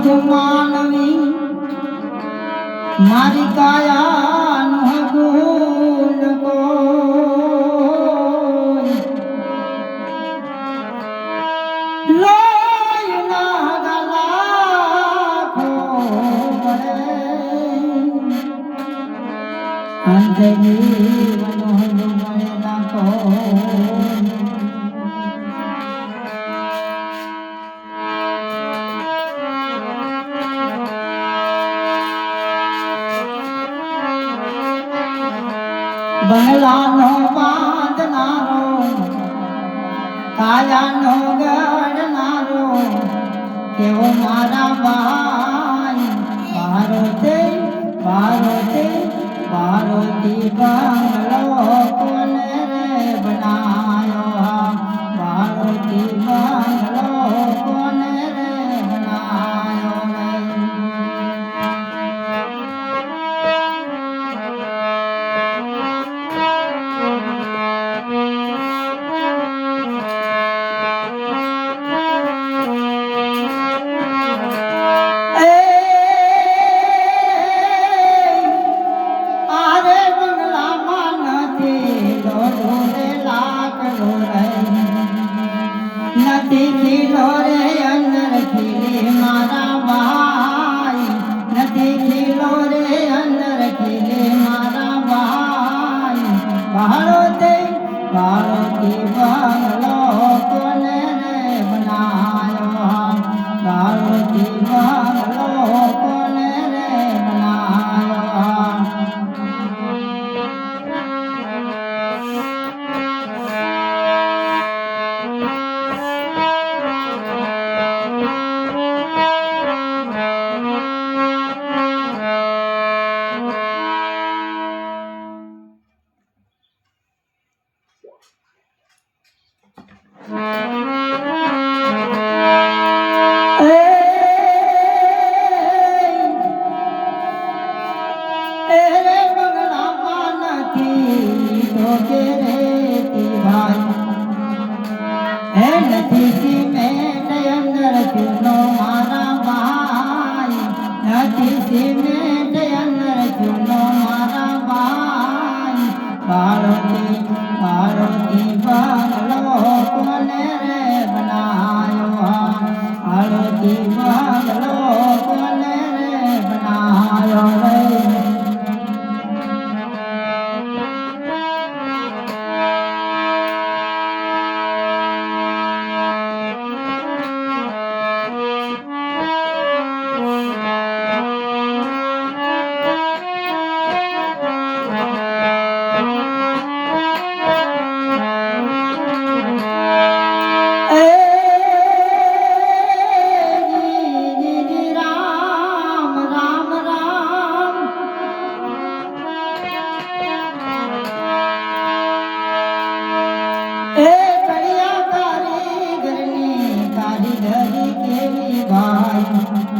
માનવી મારી કાયાનો ગુણ કોઈ લોહીના ગલાખો પડે અંતની મનોહર મળે નાખો બંગલાનો બાંધનારો કાયાનો ગઢનારો કેવો મારા ભાઈ ભારતી બંગલો કોને રે બનાયો ભારતી બંગલો કોને રે બનાયો નથી ખીલો રે અંદર ખીલે મારા ભાઈ નથી ખીલો રે અંદર ખીલે મારા ભાઈ ભારતી બંગલો કોને રે બનાયો ભારતી બંગલો કોને રે બનાયો નથી સિમેન્ટ અંદર ચૂનો મારા ભાઈ નથી સિમેન્ટ અંદર ચૂનો મારા ભાઈ ભારતી બંગલો કોને રે બનાયો ભારતી બંગલો કોને રે બનાયો રે કારીગરની કારીગરી કેવી ભાઈ